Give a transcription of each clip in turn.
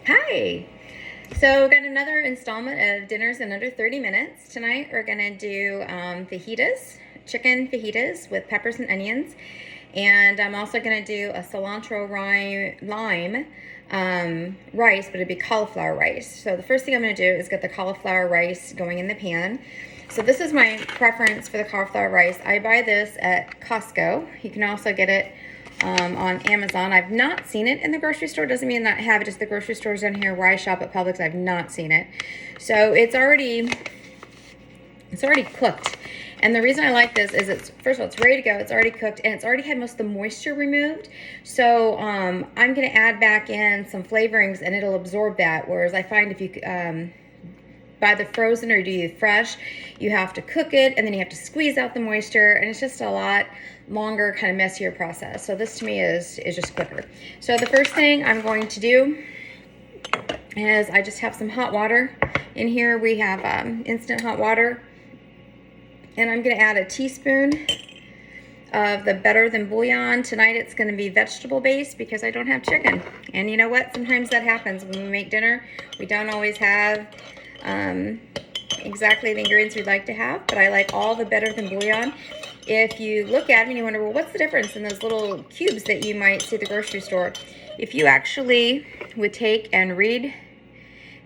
Hi. So we've got another installment of Dinners in Under 30 Minutes. Tonight we're going to do fajitas, chicken fajitas with peppers and onions. And I'm also going to do a cilantro lime rice, but it'd be cauliflower rice. So the first thing I'm going to do is get the cauliflower rice going in the pan. So this is my preference for the cauliflower rice. I buy this at Costco. You can also get it on Amazon. I've not seen it in the grocery store. Doesn't mean that I have it. Just the grocery stores down here where I shop at Publix, I've not seen it. So it's already cooked. And the reason I like this is first of all, it's ready to go. It's already cooked and it's already had most of the moisture removed. So I'm going to add back in some flavorings and it'll absorb that. Whereas I find if you buy the frozen or do the fresh, you have to cook it and then you have to squeeze out the moisture, and it's just a lot longer, kind of messier process. So this to me is just quicker. So the first thing I'm going to do is I just have some hot water in here. We have instant hot water, and I'm going to add a teaspoon of the Better Than bouillon. Tonight it's going to be vegetable based because I don't have chicken. And you know what? Sometimes that happens when we make dinner. We don't always have exactly the ingredients we'd like to have, but I like all the Better Than bouillon. If you look at them and you wonder, well, what's the difference in those little cubes that you might see at the grocery store? If you actually would take and read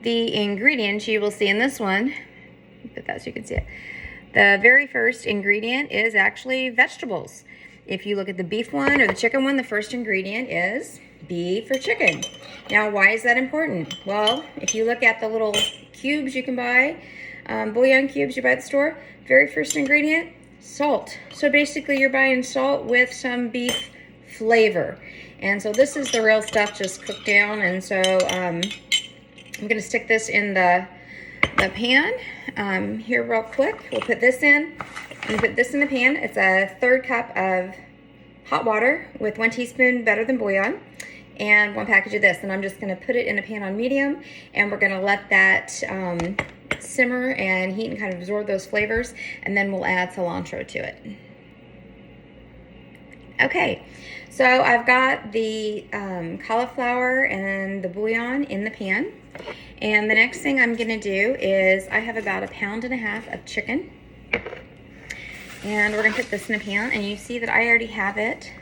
the ingredients, you will see in this one, put that so you can see it, the very first ingredient is actually vegetables. If you look at the beef one or the chicken one, the first ingredient is beef or chicken. Now, why is that important? Well, if you look at the little cubes you can buy, bouillon cubes you buy at the store, very first ingredient, salt. So basically you're buying salt with some beef flavor. And so this is the real stuff just cooked down. And so I'm going to stick this in the pan here real quick. We'll put this in. I'm going to put this in the pan. It's a 1/3 cup of hot water with 1 teaspoon Better Than bouillon and 1 package of this. And I'm just going to put it in a pan on medium, and we're going to let that simmer and heat and kind of absorb those flavors, and then we'll add cilantro to it. Okay, so I've got the cauliflower and the bouillon in the pan, and the next thing I'm going to do is I have about 1.5 pounds of chicken, and we're going to put this in the pan, and you see that I already have it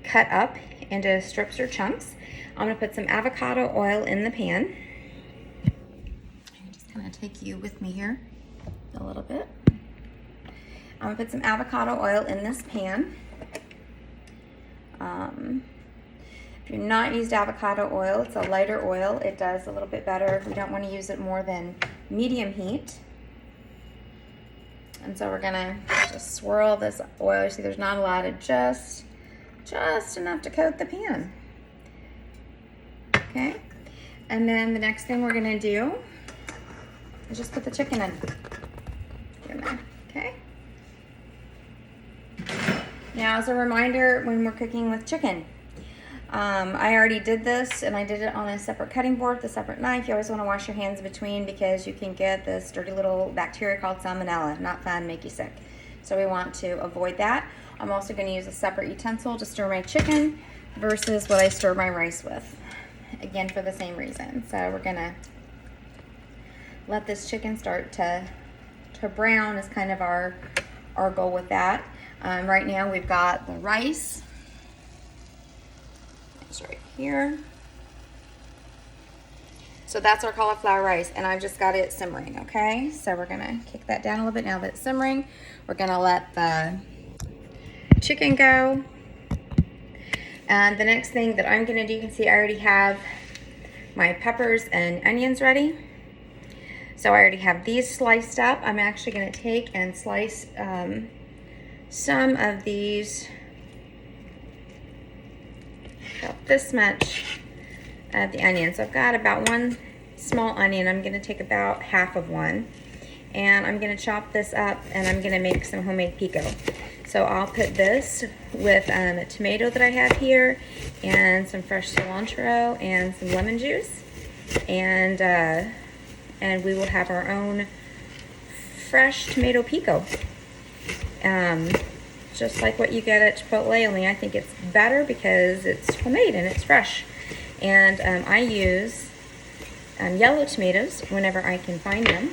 cut up into strips or chunks. I'm going to put some avocado oil in the pan. I'm just going to take you with me here a little bit. I'm going to put some avocado oil in this pan. If you're not used avocado oil, it's a lighter oil. It does a little bit better. We don't want to use it more than medium heat. And so we're gonna just swirl this oil. You see there's not a lot, of just enough to coat the pan. Okay, and then the next thing we're gonna do is just put the chicken in there. Okay. Now, as a reminder, when we're cooking with chicken, I already did this, and I did it on a separate cutting board with a separate knife. You always want to wash your hands in between because you can get this dirty little bacteria called salmonella. Not fun, make you sick. So we want to avoid that. I'm also going to use a separate utensil to stir my chicken versus what I stir my rice with. Again, for the same reason. So we're going to let this chicken start to brown is kind of our goal with that. Right now we've got the rice. It's right here. So that's our cauliflower rice, and I've just got it simmering, okay? So we're gonna kick that down a little bit now that it's simmering. We're gonna let the chicken go. And the next thing that I'm gonna do, you can see I already have my peppers and onions ready. So I already have these sliced up. I'm actually gonna take and slice some of these, about this much of the onion. So I've got about 1 small onion. I'm gonna take about half of one, and I'm gonna chop this up, and I'm gonna make some homemade pico. So I'll put this with a tomato that I have here, and some fresh cilantro, and some lemon juice, and we will have our own fresh tomato pico. Just like what you get at Chipotle, only I think it's better because it's homemade and it's fresh. And I use yellow tomatoes whenever I can find them,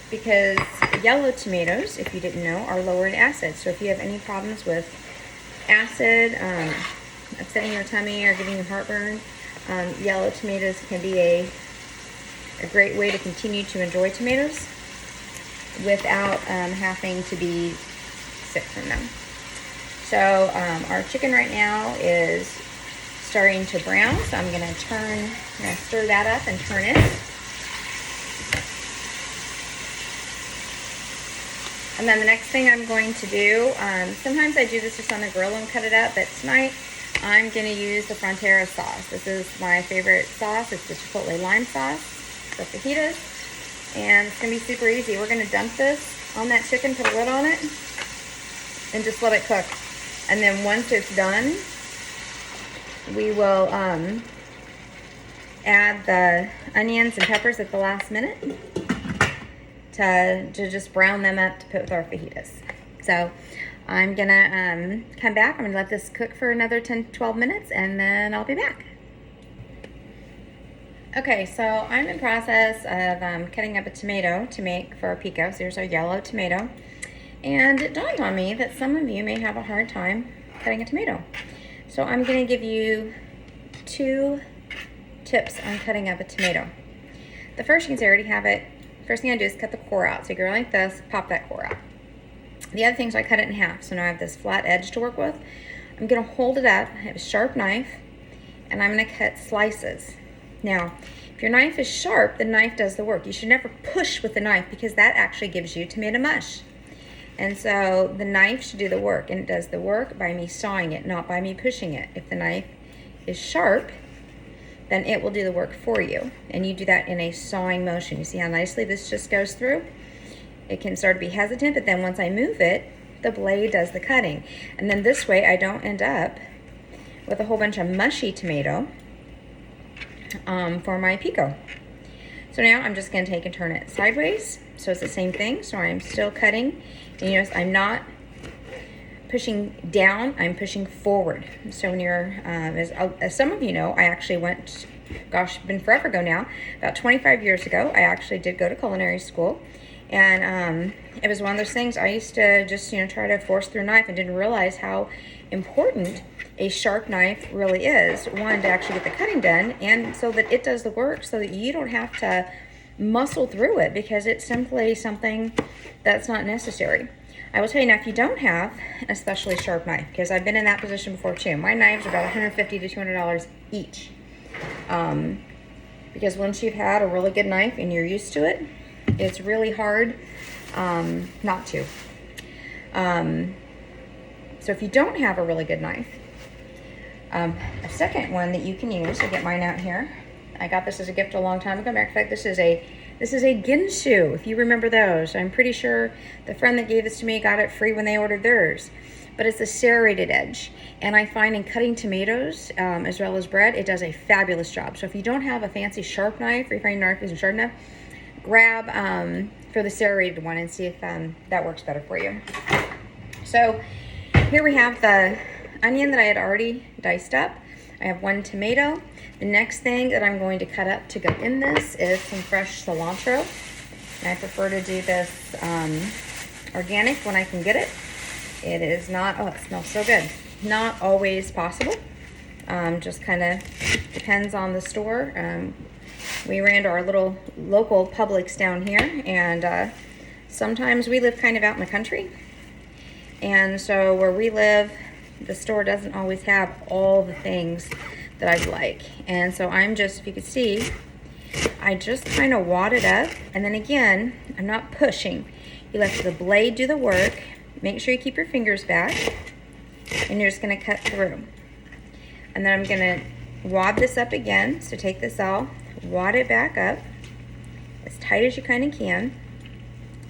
because yellow tomatoes, if you didn't know, are lower in acid. So if you have any problems with acid, upsetting your tummy or giving you heartburn, yellow tomatoes can be a great way to continue to enjoy tomatoes without having to be sick from them. So our chicken right now is starting to brown, so I'm going to stir that up and turn it. And then the next thing I'm going to do, sometimes I do this just on the grill and cut it up, but tonight I'm going to use the Frontera sauce. This is my favorite sauce. It's the chipotle lime sauce for fajitas, and it's going to be super easy. We're going to dump this on that chicken, put a lid on it, and just let it cook. And then once it's done, we will add the onions and peppers at the last minute to just brown them up to put with our fajitas. So I'm gonna come back. I'm gonna let this cook for another 10-12 minutes, and then I'll be back. Okay, so I'm in process of cutting up a tomato to make for our pico. So here's our yellow tomato. And it dawned on me that some of you may have a hard time cutting a tomato. So I'm going to give you 2 tips on cutting up a tomato. The first, you can see I already have it. First thing I do is cut the core out. So you go like this, pop that core out. The other thing is I cut it in half. So now I have this flat edge to work with. I'm going to hold it up. I have a sharp knife, and I'm going to cut slices. Now, if your knife is sharp, the knife does the work. You should never push with the knife, because that actually gives you tomato mush. And so the knife should do the work, and it does the work by me sawing it, not by me pushing it. If the knife is sharp, then it will do the work for you. And you do that in a sawing motion. You see how nicely this just goes through? It can start to be hesitant, but then once I move it, the blade does the cutting. And then this way I don't end up with a whole bunch of mushy tomato for my pico. So now I'm just going to take and turn it sideways. So it's the same thing. So I'm still cutting. And you notice I'm not pushing down, I'm pushing forward. So when you're, as some of you know, I actually went, been forever ago now, about 25 years ago, I actually did go to culinary school. And it was one of those things I used to just, try to force through a knife, and didn't realize how important a sharp knife really is. One, to actually get the cutting done, and so that it does the work, so that you don't have to muscle through it, because it's simply something that's not necessary. I will tell you now, if you don't have an especially sharp knife, because I've been in that position before too. My knives are about $150 to $200 each. Because once you've had a really good knife and you're used to it, it's really hard not to. So if you don't have a really good knife, a second one that you can use, I'll get mine out here. I got this as a gift a long time ago. Matter of fact, this is a ginsu, if you remember those. I'm pretty sure the friend that gave this to me got it free when they ordered theirs. But it's a serrated edge. And I find in cutting tomatoes, as well as bread, it does a fabulous job. So if you don't have a fancy sharp knife, or you find your knife isn't sharp enough, grab for the serrated one and see if that works better for you. So here we have the onion that I had already diced up. I have 1 tomato. The next thing that I'm going to cut up to go in this is some fresh cilantro. And I prefer to do this organic when I can get it. It is not, oh, it smells so good. Not always possible. Just kind of depends on the store. We ran to our little local Publix down here, and sometimes we live kind of out in the country. And so where we live, the store doesn't always have all the things that I'd like. And so I'm just, if you could see, I just kind of wad it up. And then again, I'm not pushing. You let the blade do the work. Make sure you keep your fingers back. And you're just going to cut through. And then I'm going to wad this up again. So take this out, wad it back up as tight as you kind of can.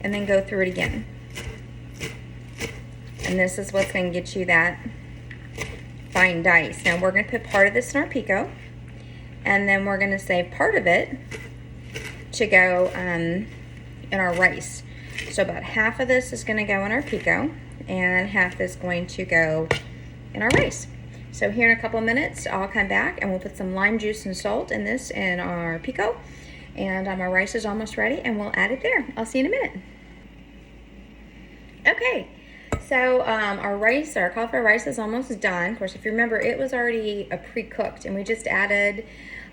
And then go through it again. And this is what's going to get you that fine dice. Now we're going to put part of this in our pico, and then we're going to save part of it to go in our rice. So about half of this is going to go in our pico, and half is going to go in our rice. So here in a couple of minutes, I'll come back and we'll put some lime juice and salt in this in our pico. And our rice is almost ready and we'll add it there. I'll see you in a minute. Okay, so our cauliflower rice is almost done. Of course, if you remember, it was already pre-cooked and we just added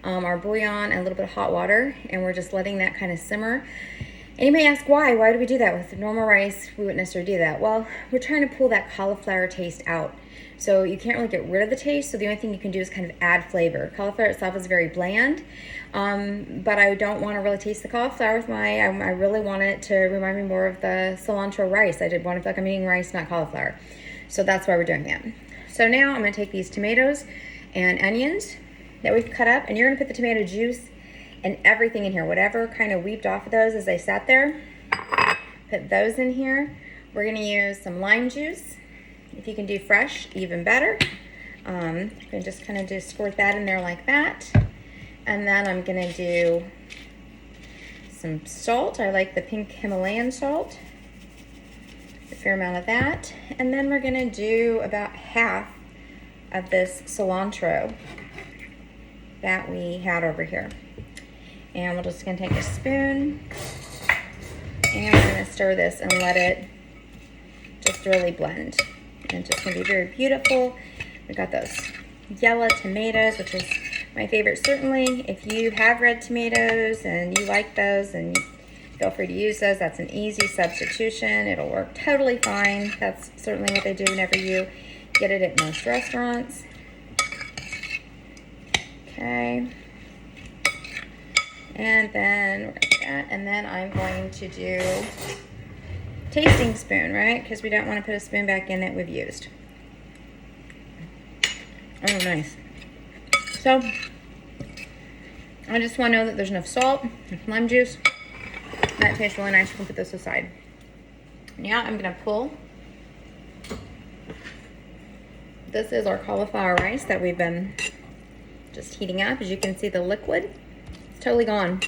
our bouillon and a little bit of hot water, and we're just letting that kind of simmer. And you may ask why? Why do we do that? With normal rice, we wouldn't necessarily do that. Well, we're trying to pull that cauliflower taste out. So you can't really get rid of the taste, so the only thing you can do is kind of add flavor. Cauliflower itself is very bland, but I don't want to really taste the cauliflower with I really want it to remind me more of the cilantro rice. I did want to feel like I'm eating rice, not cauliflower. So that's why we're doing that. So now I'm going to take these tomatoes and onions that we've cut up, and you're going to put the tomato juice and everything in here, whatever kind of weeped off of those as they sat there. Put those in here. We're going to use some lime juice. If you can do fresh, even better. And just kind of squirt that in there like that. And then I'm going to do some salt. I like the pink Himalayan salt. A fair amount of that. And then we're going to do about half of this cilantro that we had over here. And we're just going to take a spoon and we're going to stir this and let it just really blend. And it's just going to be very beautiful. We got those yellow tomatoes, which is my favorite. Certainly, if you have red tomatoes and you like those, then feel free to use those. That's an easy substitution. It'll work totally fine. That's certainly what they do whenever you get it at most restaurants. Okay. And then we're going to do that. And then I'm going to do tasting spoon, right? Because we don't want to put a spoon back in that we've used. Oh, nice. So, I just want to know that there's enough salt, enough lime juice. That tastes really nice. We'll put this aside. Now I'm going to pull. This is our cauliflower rice that we've been just heating up. As you can see, the liquid is totally gone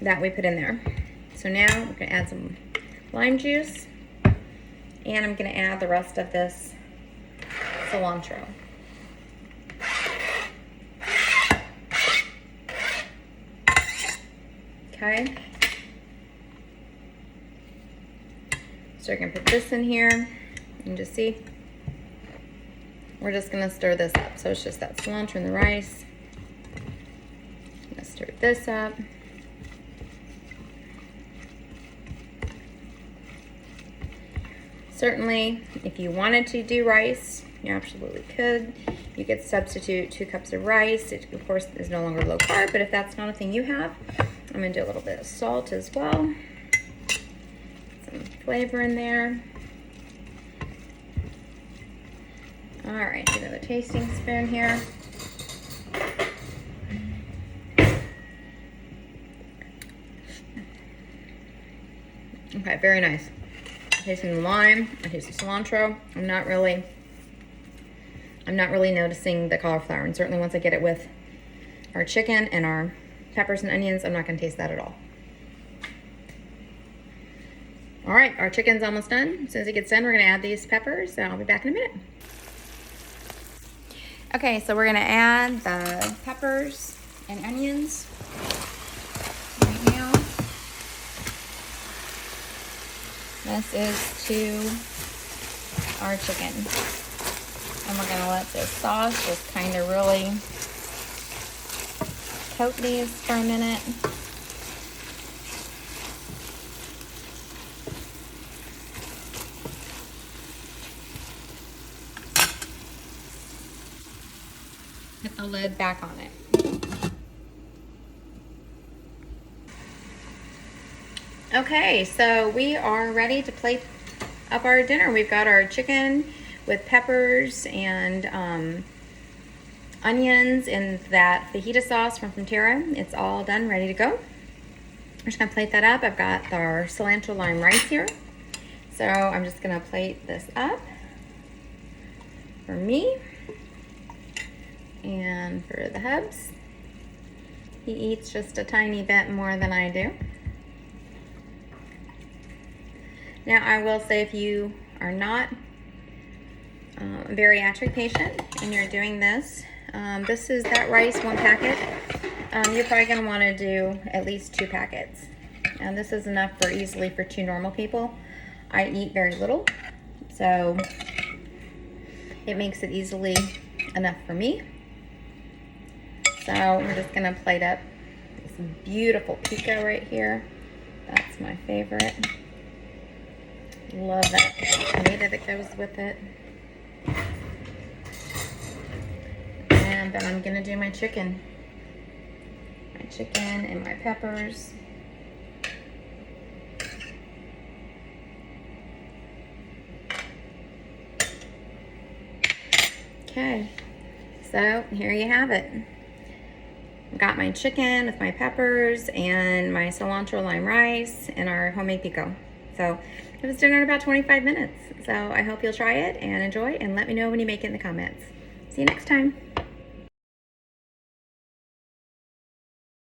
that we put in there. So now we're going to add some lime juice, and I'm going to add the rest of this cilantro. Okay. So you're going to put this in here and just see. We're just going to stir this up. So it's just that cilantro and the rice. I'm going to stir this up. Certainly, if you wanted to do rice, you absolutely could. You could substitute 2 cups of rice. It, of course, is no longer low carb, but if that's not a thing you have, I'm going to do a little bit of salt as well. Some flavor in there. All right, another tasting spoon here. Okay, very nice. Tasting the lime, I taste the cilantro. I'm not really noticing the cauliflower, and certainly once I get it with our chicken and our peppers and onions, I'm not going to taste that at all. All right, our chicken's almost done. As soon as it gets done, we're going to add these peppers, and I'll be back in a minute. Okay, so we're going to add the peppers and onions right now. This is to our chicken. And we're going to let this sauce just kind of really coat these for a minute. Put the lid back on it. Okay, so we are ready to plate up our dinner. We've got our chicken with peppers and onions and that fajita sauce from Frontera. It's all done, ready to go. I'm just gonna plate that up. I've got our cilantro lime rice here. So I'm just gonna plate this up for me and for the hubs. He eats just a tiny bit more than I do. Now I will say, if you are not a bariatric patient and you're doing this, this is that rice, 1 packet. You're probably going to want to do at least 2 packets. And this is enough for easily for 2 normal people. I eat very little, so it makes it easily enough for me. So we're just going to plate up this beautiful pico right here. That's my favorite. Love that tomato that goes with it. And then I'm going to do my chicken. My chicken and my peppers. Okay, so here you have it. Got my chicken with my peppers and my cilantro lime rice and our homemade pico. So it was dinner in about 25 minutes. So I hope you'll try it and enjoy, and let me know when you make it in the comments. See you next time.